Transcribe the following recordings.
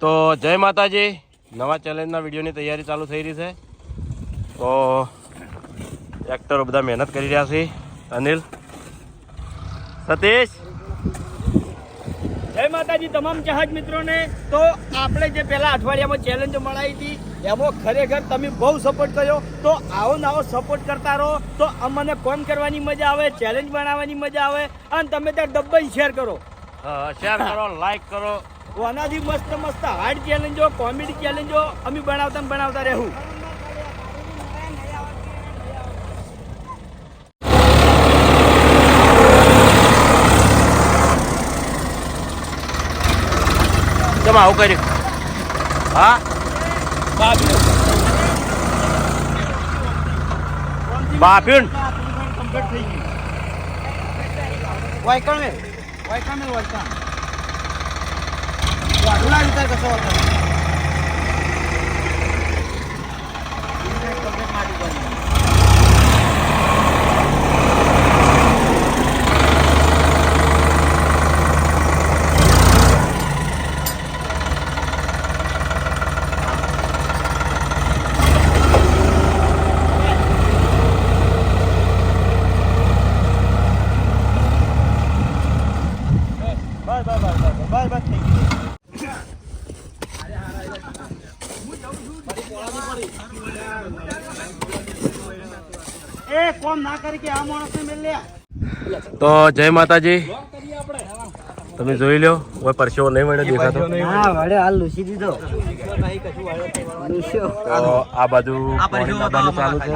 તો જય માતાજી, નવા ચેલેન્જના વિડીયોની તૈયારી ચાલુ થઈ રહી છે. તો એક્ટરો બધા મહેનત કરી રહ્યા છે. અનિલ, સતીશ, જય માતાજી તમામ ચાહક મિત્રોને. તો આપણે જે પહેલા અઠવાડિયામાં ચેલેન્જ મળાવી હતી એમાં ખરેખર તમે બહુ સપોર્ટ કર્યો. તો આવો નવો સપોર્ટ કરતા રહો તો અમને ફોન કરવાની મજા આવે, ચેલેન્જ બનાવવાની મજા આવે અને તમે ત્યાં ડબ્બાઈ શેર કરો, લાઈક કરો. આનાથી મસ્ત મસ્ત હાર્ડ ચેલેન્જો, કોમેડી ચેલેન્જો અમે બનાવતા રહેવું. તમે આવું કર્યું? હા, બાપ્યુન કમ્પ્લીટ થઈ ગયું. વાયકામે વાઢુલા વિચાર કશો હતો. તો જય માતાજી. તમે જોઈ લો, કોઈ પરસેવો નહીં મળ્યો દેખાતો. તો આ બાજુ પાણી લાવવાનું ચાલુ છે.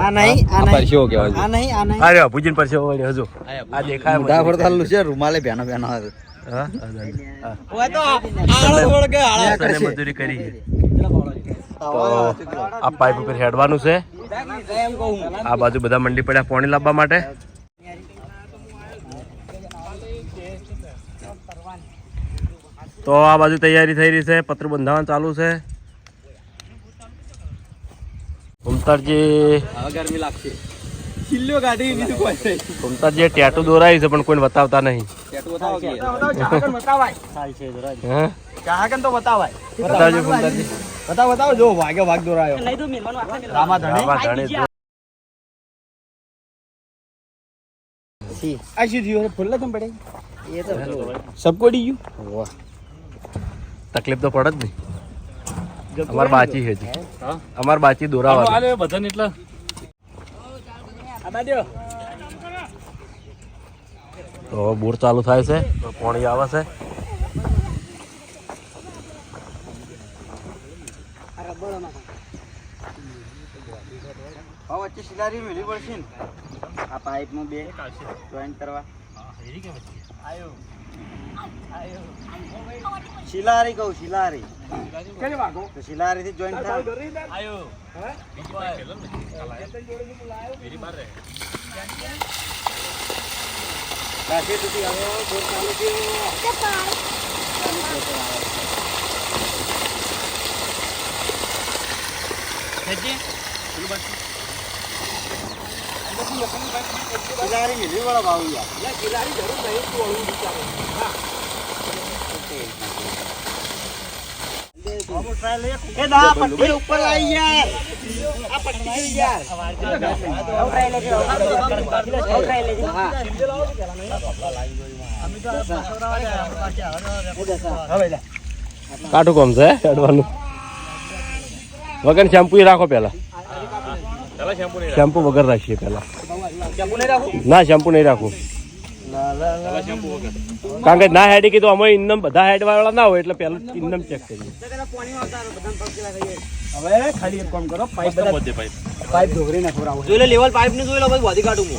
અરે ભુજીન પરસેવો મળ્યો હજુ આ દેખાય. રૂમાલે બેનો બેનો મજૂરી કરી. તો આ પાઇપ ઉપર હેડવાનું છે. આ બાજુ બધા મંડી પડ્યા પાણી લાવવા માટે. તો આ બાજુ તૈયારી થઈ રહી છે, પત્ર બંધાવવાનું ચાલુ છે. ઉમતારજી ગરમી લાગશે. કિલ્લો ગાડી ઉમતારજી ટેટુ દોરાય છે પણ કોઈને બતાવતા નહીં. બતાવો જો વાગે વાગ દોરાયો. રામા ધણે સબકોડી ગયું. તકલીફ તો પડે જ નહીં. અમાર બાચી છે, અમાર બાચી દોરાવા બધાને એટલે તો બોર ચાલુ થાય છે, પાણી આવે છે. વચ્ચે સિલારી મેલી પડશે ને આ પાઇપ માં બે જોઈન્ટ કરવા. શિલારી કહું, શિલારી તો શિલારી થી જોઈન્ટ થાય. ખિલાડી મિલી વાળા ભાવ યાર, ખિલાડી જરૂર નહીં તું અળું વિચારે. પટ્ટી ઉપર લાવી યાર, આ પટ્ટી યાર. કાઠું કોમ છે અડવાનું. વગર શેમ્પુ રાખો પેલા. શેમ્પુ વગર રાખીએ પેલા. ના, શેમ્પુ નહીં રાખવું. કારણ કે ના હેડી કીધું અમે ઇન્દમ બધા હેડ વાળા ના હોય એટલે પેલું ઇન્દમ ચેક કરીએ. હવે ખાલી એક કામ કરો, પાઇપ ઢોકરી ને ખવડાવો. જોઈ લે લેવલ પાઇપ ને જોઈ લો, પછી વધી કાઢું હું.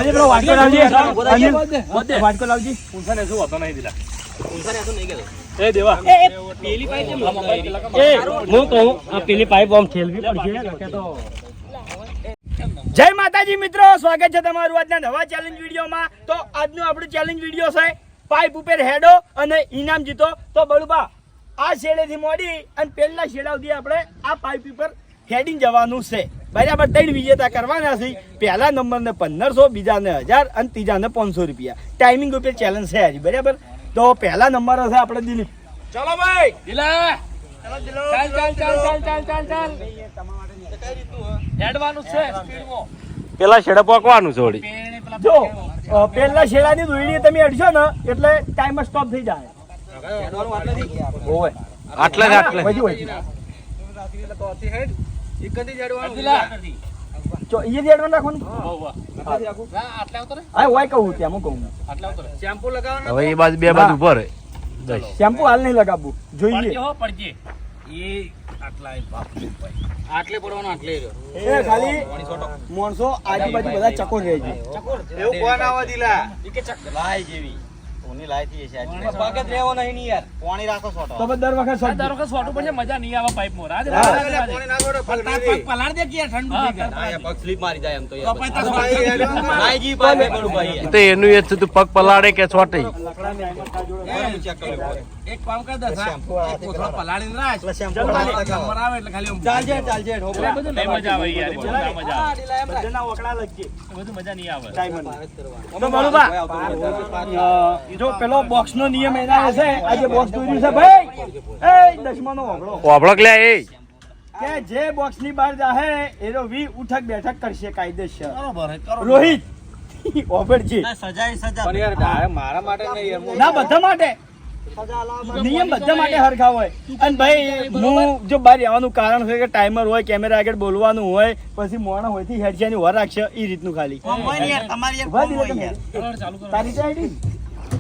પેલો વાટકો લાવજી, વાટકો લાવજી. પૂંછાને શું હતો નહીં દીલા. પૂંછાને શું નહીં ગયો. એ દેવા એ પેલી પાઇપ કેમ એ હું કહું આ પેલી પાઇપ આમ ખેલવી પડશે તો. જય માતાજી મિત્રો, સ્વાગત છે તમારું આજના નવા ચેલેન્જ વિડીયોમાં. તો આજનું આપણું ચેલેન્જ વિડીયો છે પાઇપ ઉપર હેડો અને ઇનામ જીતો. તો બળુબા આ શેડેથી મોડી અને પહેલા શેડા સુધી આપણે આ પાઇપ ઉપર હેડિંગ જવાનું છે. બરાબર 3 વિજેતા કરવાના છે. પહેલા નંબરને 1500, બીજાને 1000 અને ત્રીજાને 500 રૂપિયા. ટાઈમિંગ ઉપર ચેલેન્જ છે હજી. બરાબર, તો પહેલા નંબર હશે આપણે દિલીપ. ચલો ભાઈ દિલા પેલા છેડે પોકવાનું છે વળી. જો પેલા શેડાની દોયડી તમે અડશો ને એટલે ટાઈમર સ્ટોપ થઈ જાય. ઓય આટલે જ આટલે. વધી વધી જો ઈ જ એડવાન્સ રાખવાનું. હા ઓય કહું ત્યાં હું કહું હવે એ બાજુ બે બાજુ ઉભો રહે. શેમ્પુ હાલ નહીં લગાવવું જોઈએ. એ ખાલી માણસો આજુબાજુ બધા ચકોર રહે છે. એવું કોણ આવા દીલા પાણી રાખો છોટો તો દર વખત શોટ મજા નહીં આવે પાઇપ મોર પાણી ના છોડો પલાળ દે કે ઠંડુ થઈ જાય પગ સ્લીપ મારી જાય એમ તો તો એનું એ છે તું પગ પલાળે કે છોટે. એક કામ કર દે કોથળો પલાળીને રાખ નંબર આવે એટલે ખાલી ચાલજે નહીં મજા આવે યાર બહુ ના મજા આવે બધાના ઓકળા લગજે બધું મજા નહીં આવે તો બરોબર જો પેલો બોક્સ નો નિયમ એના હશે આજે બોક્સ દોર્યું છે ભાઈ એ દશમાનો ઓગળો ઓભળક લે એ. કે જે બોક્સ ની બહાર જાહે એનો વી ઉઠક બેઠક કરશે કાયદેસર. બરોબર રોહિત ઓબળજી સજા મારા માટે નહીં ના બધા માટે નિયમ બધા માટે હરખા હોય. અને ભાઈ હું જો બહાર આવવાનું કારણ છે કે ટાઈમર હોય કેમેરા આગળ બોલવાનું હોય પછી મોણા હોય થી હેડશિયાની વર રાખશે એ રીતનું ખાલી તારી તો આઈડી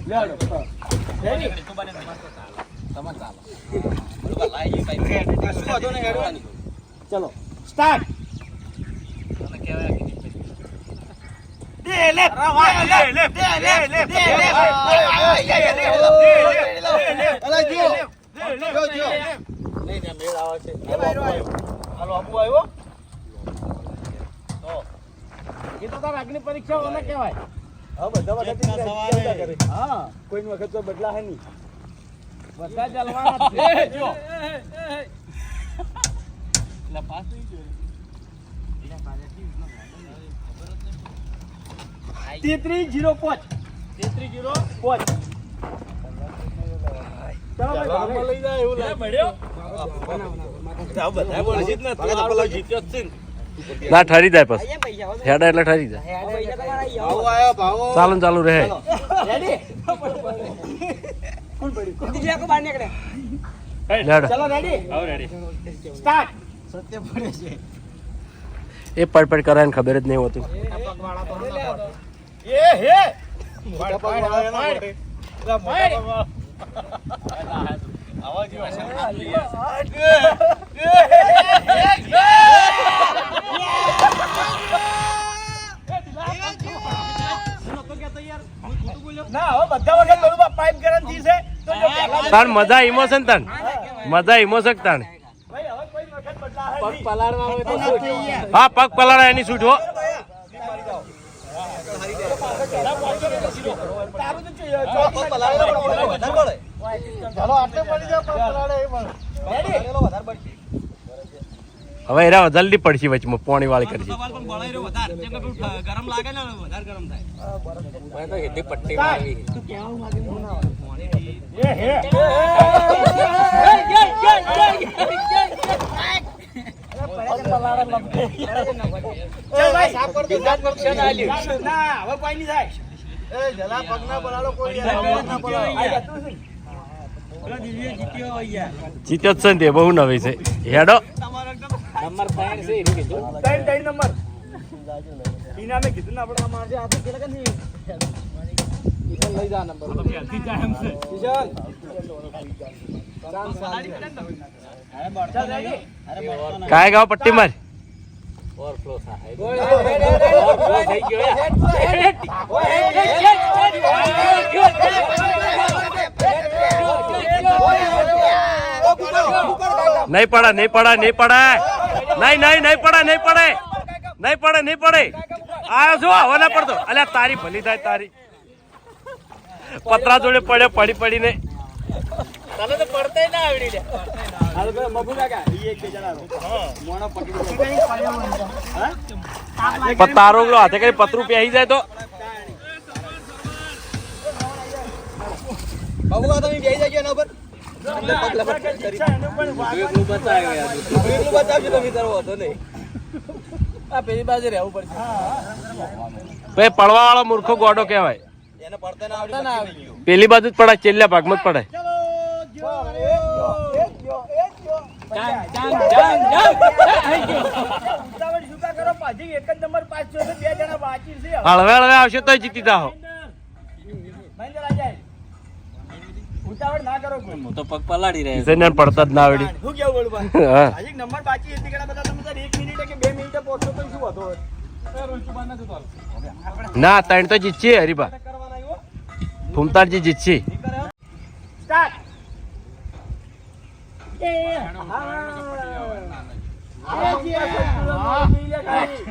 લે રેડી ચલો સ્ટાર્ટ. પરીક્ષા ઓને કહેવાય. હા કોઈ વખત તો બદલા હે નહીં બધા ચાલવાના. 3305 ના ઠરી જાય પછી હેડા એટલે ઠરી જાય. ચાલુ ચાલુ રહે. ચલો રેડી સ્ટાર્ટ. એ પડપડ કરાય ને ખબર જ નહીં હોતી. એ હે ના હો બધા વખત બરોબર પાઇપ ગરમ થઈ છે તો જો પહેલા તાણ મજા ઇમોશન તાણ મજા ઇમોશન તાણ. ભાઈ હવે કોઈ વખત બદલા હે નહીં. હા પગ પલાળા એની છૂટ હો. તારું તો ચોક ચાલો આટલે પડી જાવ પગ પલાળે એ પણ રેડી. હવે એરા જલ્દી પડશે વચમાં પોણી વાળી કરશે. ગરમ લાગે ને વધારે ગરમ થાય એ હે ચલ ભાઈ સાફ કર દો ના હવે કોઈ નહીં થાય. એ જલા પગના બરાડો કોઈ જીત્યો જ છે ને તે બહુ નવી છે હેડો. નંબર 3 છે એને કીધું 3 નંબર ઈના મે કીધું ના આપણે મારજે આ તો કેલા કે નહીં ઈશન લઈ જા નંબર તો પહેલથી જાય એમ છે ઈશન ચાલ રેડી કાય ગાવ પટ્ટી માર. ઓવરફ્લો થાય ઓવરફ્લો થઈ ગયો નહીં પડે નહીં પડે નહીં પડે નહીં નહીં નહીં પડે નહીં પડે નહીં પડે નહીં પડે. આવ્યો છો હવે ના પડતો. અલ્યા તારી ભલી થાય તારી. પતરા જોડે પડ્યો પડી પડીને. તને તો પડતા ના આવડી લે હાલ બે મફુ કાકા ઈ એક જણા મોણો પકડી હા તારો હાથે કરી પતરું પહેરી જાય તો બાબુ તમે બેહી જાય એના ઉપર એકલું બચાવ્યો યાર. એકલું બચાવજો તમે તારો વાંધો નહીં. આ પેલી બાજુ રહેવું પડશે. ભાઈ પડવા વાળો મૂર્ખો ગોડો કહેવાય. એને પડતા ના આવી ગયું. પેલી બાજુ જ પડાય, છેલ્લા ભાગમાં જ પડાય. હળવે હળવે આવશે તો જીતી જાઓ. ઉતાવળ ના કરો કોઈ. હું તો પગ પલાડી રહ્યો. કિશનને પડતા જ ના આવડી. શું કેવું બોલવા? હા. હજી નંબર બાકી એટલી ઘણા બધા તમે તાર 1 મિનિટે કે 2 મિનિટે પહોંચો તો શું હતો? ના 3 તો જીતશે હરીબા. કરવાના આવ્યો? ફૂમતાડજી જીતશે. સ્ટાર્ટ.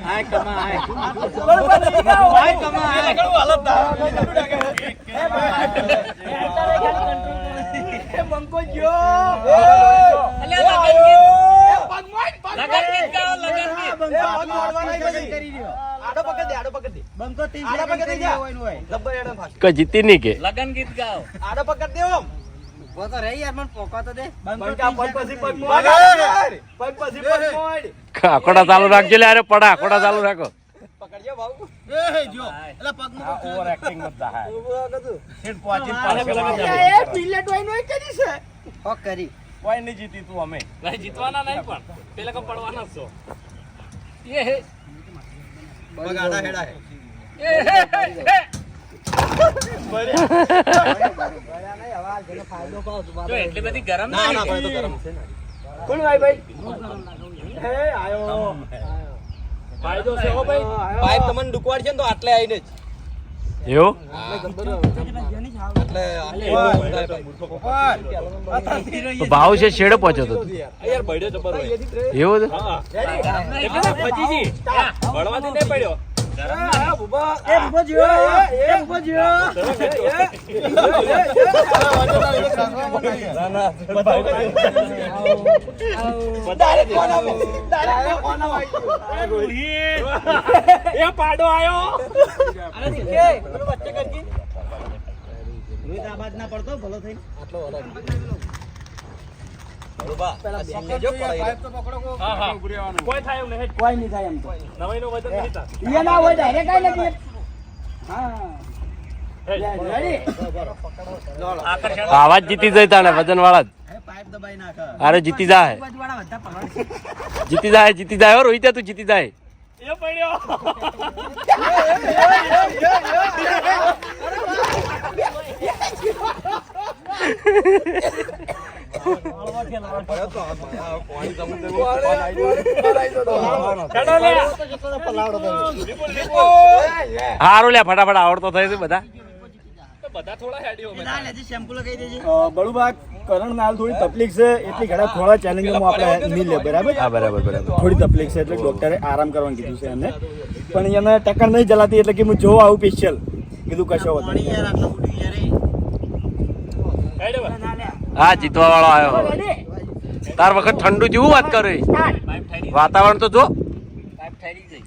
આય કમા આય. કોઈ જીતી નહીં કે લગન ગીત ગાઓ. આડો પકડ દેવો. વો તો રહી યાર, મને પોકા તો દે. બંકા પગ પછી પગ મોડ. પગ પછી પગ મોડ. આકોડા ચાલુ રાખજો લે. અરે પડા આકોડા ચાલુ રાખો. પકડજો બાબુ. ઓવર એક્ટિંગ મત થાય. એ પિલેટ હોય નો કરી છે. હોક કરી. કોઈ નહીં જીતી તું અમે. જીતવાના નહીં પણ પેલા કમ પડવાના છો. પગ આડા હેડા હે. જો એટલી બધી ગરમ ના ના ભાઈ તો ગરમ છે ને. કોણ ભાઈ? હે આયો. ફાયદો છે હો ભાઈ. પાઇપ તમને ડુકવાડ છે ને તો આટલે આવીને જ. એવું તો ભાવ છે છેડે પહોંચ્યો તો તું. યાર બળ્યો જબર હોય. એવું હતું? હા. એટલે ના ફજીજી. બળવાથી નહીં પડ્યો. એ પાડો આયો. હા હા. કોઈ થાય એવું નહીં. કોઈ નહીં થાય એમ તો. નવાઈનો વજન નહીં થાય. એ ના હોય ડાયરેક્ટ કાઈ નથી. હા. રેડી? આવા જ જીતી જાય તાણે વજન વાળા જ. પાઇપ દબાઈ નાખ. અરે જીતી જાય. જીતી જાય જીતી જાય હો રોહિત તું જીતી જાય. એ પડ્યો. ચડો લે. હારું લે ફટાફટ આવડતો થાય છે બધા. બધા થોડા હેડીઓ બળુબા કરણ નાલ થોડી તકલીફ છે એટલી ઘણા થોડા ચેલેન્જોમાં આપણે નહીં લે બરાબર હા બરાબર બરાબર. થોડી તકલીફ છે એટલે ડોક્ટરે આરામ કરવાનું કીધું છે એમને પણ એને ટક્કર નહીં ચલાતી એટલે કે હું જોવા આવું સ્પેશિયલ કીધું કશો હતો હા જીતવા વાળો આવ્યો. તાર વખત ઠંડુ જેવું વાત કરે. વાતાવરણ તો જો. પાઇપ ઠરી ગઈ.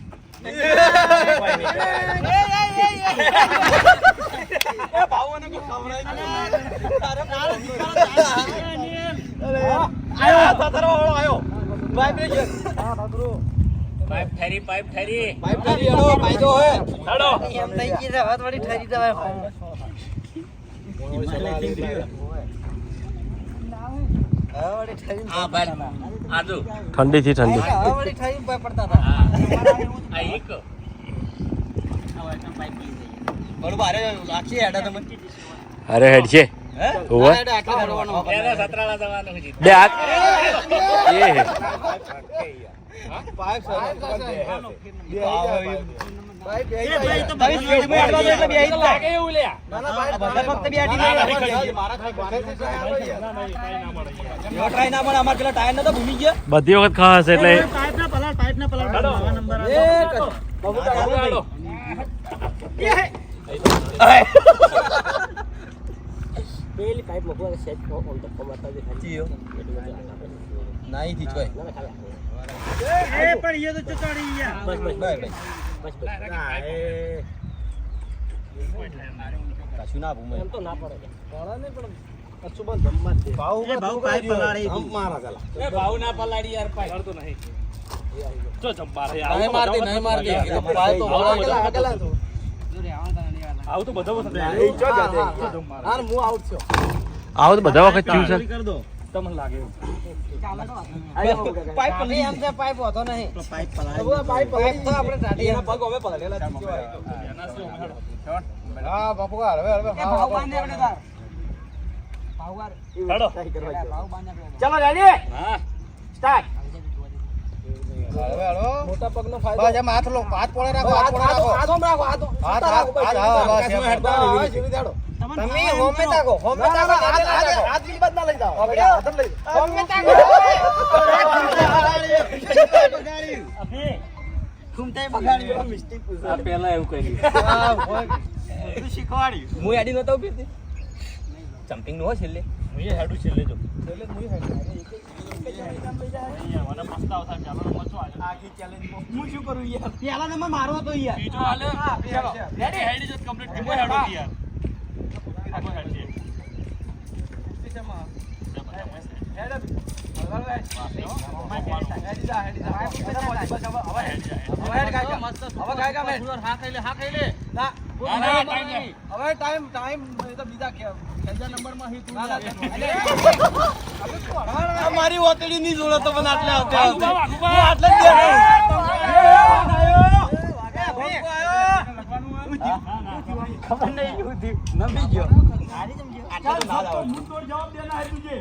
પાઇપ ઠરી પાઇપ ઠરી. હેડો. એમ થઈ ગઈ છે હવે થોડી ઠરી જવાય. હા ભાઈ આજો ઠંડી થી ઠંડી. આ એક અરે હેડ છે. ઓવે. એના સતરાળા જવાનું છે. બે હાથ. એ લાગે એવું લ્યા. બધી વખત ખાસ એટલે હેડો. ભાવ ના પલાડી યાર પાય તો નહીં જો જબ્બાર નહીં મારતી પાય તો આવું તો બધો હા હું આઉટ છું આવો તો બધા વખત થયું છે તમને લાગે પાઇપ નહીં એમ છે પાઇપ હોતો નહીં પાઇપ તો આપણે ટાટી એના પગ હવે પકડેલા હા બાપુ હવે ભાવ બાંધે આપણે તાર ભાવ હેડો ચલો રેડી હા સ્ટાર્ટ મોટા પગનો ફાયદો બસ એમ હાથ પોળે રાખો હાથ રાખો હાથ તમે હોમે તાકો હાથ બી બદ ના લઈ જાઓ હોમે તાકો ઘૂમતાય બગાડ્યું મિસ્ટેક આ પહેલા એવું કર્યું તું શીખવાડ્યું હું એડી નતો ઉભી જમ્પિંગ નું હોય છેલ્લે હું એ હેડું છેલ્લે જો છેલ્લે હું હેડ અહીંયા મને પસ્તાવ થાય ચાલો રમત છો આજે આખી ચેલેન્જ હું શું કરું યાર પહેલા નંબર મારો હતો યાર બીજો હાલે ચાલો રેડી હેડી જો કમ્પ્લીટ ટીમો હેડો યાર આપો હેડ છે મારી ઓતડી ની જોડે તો મને આટલે ખબર નહીં નમી ગયો જવાબ દેના હે તુજે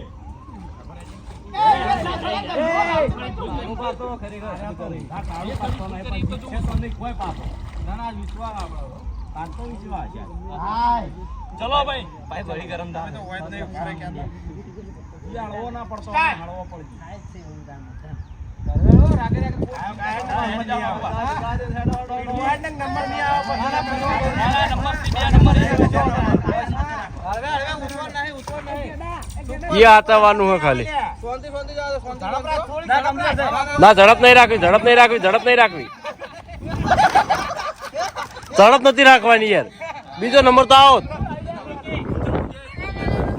ચલો ભાઈ ભાઈ બડી ગરમ થાય ના પડતો હળવો પડી એ આતાવાનું હે ખાલી ના ઝડપ નહીં રાખવી ઝડપ નહીં રાખવી ઝડપ નહીં રાખવી ઝડપ નથી રાખવાની યાર બીજો નંબર તો આવો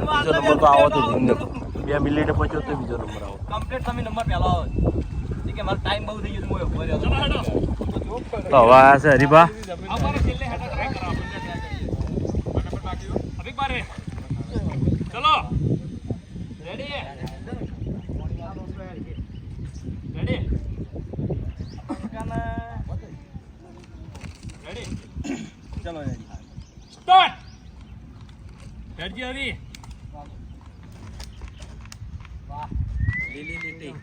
બીજો નંબર તો આવો તો 2 મિનિટે પહોંચ્યો તો બીજો નંબર આવો કમ્પ્લીટ તમે નંબર પહેલા આવો કે મારો ટાઈમ બહુ થઈ ગયો હું ઉભો રહ્યો તો હવે આ છે હરીભા અમારે છેલ્લે હેડો ટ્રાય કરો અભિક બારે ચલો રેડી રેડી રેડી ચલો સ્ટાર્ટ હેડજી હરી લીલી લીટી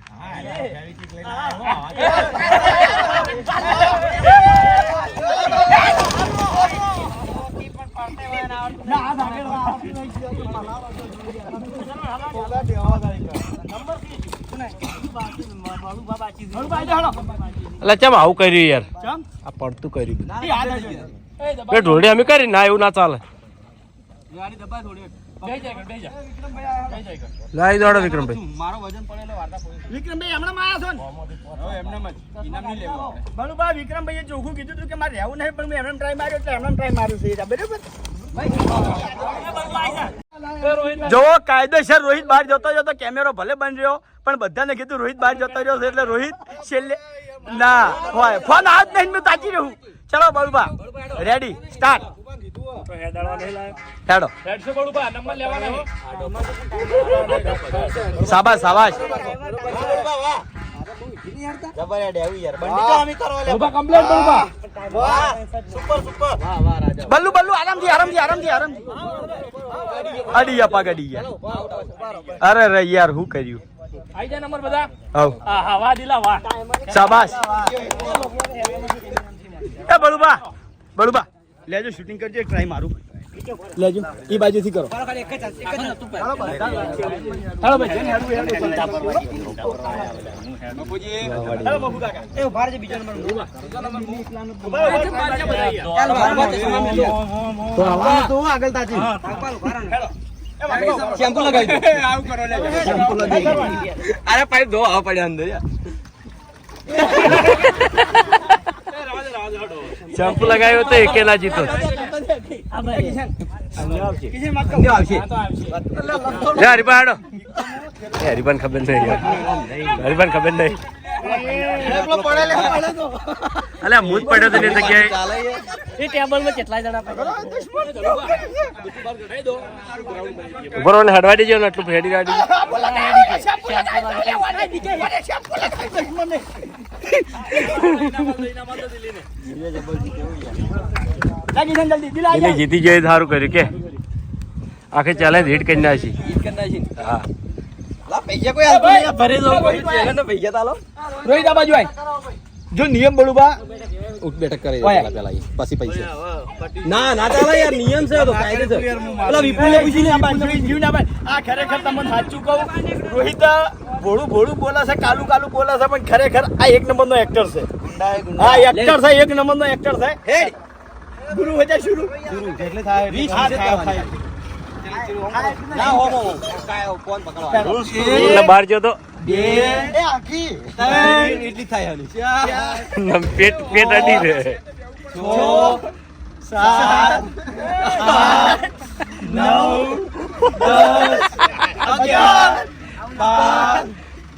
એટલે ચમ આવું કર્યું યાર આ પડતું કર્યું બે ઢોળી અમે કરી ના એવું ના ચાલે લાવી દોડો વિક્રમભાઈ મારો વજન પડેલો વાર્તા પડે વિક્રમભાઈ હમણાં માયા છો ને હવે એમને ઇનામ નહીં લેવું બળુબા વિક્રમભાઈએ ચોખ્ખું કીધું હતું કે મારે રહેવું નહીં પણ મેં એમને ટ્રાય માર્યો એટલે એમને ટ્રાય માર્યું છે બરાબર જો કાયદેસર રોહિત બહાર જતો જતો કેમેરો ભલે બંધ રહ્યો પણ બધાને કીધું રોહિત બહાર જતો રહ્યો છે એટલે રોહિત છેલ્લે ના હોય ફોન હાથ નહીં હું તાકી રહું ચલો બળુબા રેડી સ્ટાર્ટ તો હેડાળવા નહીં લાયો હેડો હેડસો બળુબા નંબર લેવાના છે શાબાશ શાબાશ જબર યાર દેવું યાર બંડી તો અમે કરો લે બળુબા કમ્પ્લીટ બળુબા વાહ સુપર સુપર વાહ વાહ રાજા બલ્લુ બલ્લુ આરામથી આરામથી આરામથી આરામથી અડી ગયા પગ અડી ગયા અરે રે યાર હું કર્યું આઈ જાય નંબર બધા હવ હા હા વાહ દિલા વાહ શાબાશ એ બળુબા બળુબા લેજો શૂટિંગ કરજો એક ટ્રાય મારું લેજો ઈ બાજુથી કરો એક જ હતું હાલો ભાઈ જેને હેડવું હેલો બાપુ કાકા એ ઉભા રહેજો બીજો નંબર તો આવવાનું તો આગળ તાજી શેમ્પુ લગાવી દો આવું કરો લેજો શેમ્પુ લગાવી અરે પાઇપ ધો આવ પડ્યા અંદર યાર શેમ્પુ લગાવ્યો તો એકેલા જીતો લે હરીફા હાડો હરીફાને ખબર નહીં હરીફાને ખબર નહીં અલે હું જ પડ્યો તેની જગ્યાએ એ ટેબલમાં કેટલા જણા ઉભો રહો ને હડવા દેજો ને એટલું હેડી ગાડી એને જીતી જાય સારું કર્યું કે આખી ચેલેન્જ હિટ કરી નાખી હા રોહિત આ બાજુ આય જો નિયમ બળુબા ઉઠ બેઠક કરે પેલા પછી પૈસા ના ના ચાલે યાર નિયમ છે તો કાયદેસર પેલા વિપુલને પૂછી લે આ બાજુ જીવ ના ભાઈ આ ખરેખર તમને સાચું કહું રોહિત ભોળું ભોળું બોલે છે કાલું કાલું બોલે છે પણ ખરેખર આ એક નંબરનો એક્ટર છે હા એક્ટર છે એક નંબરનો એક્ટર છે હેડ ગુરુ હો જા શુરુ એટલે થાય 20 થાય ના હો કાય ફોન પકડવા એટલે બહાર ગયો તો એટલી થાય પેટ અડી છે 6 7 8 9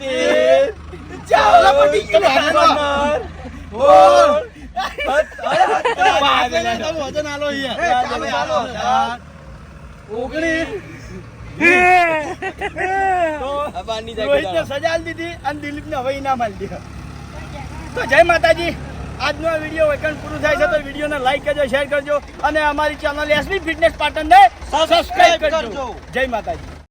10 11 રોહિતને સજા દીધી અને દિલીપને હવે ઇનામ આલી દીધા. તો જય માતાજી. આજનો આ વિડીયો વેકન પૂરું થાય છે તો વિડીયોને લાઈક કરજો, શેર કરજો અને અમારી ચેનલ એસબી ફિટનેસ પાટણને સબસ્ક્રાઇબ કરજો. જય માતાજી.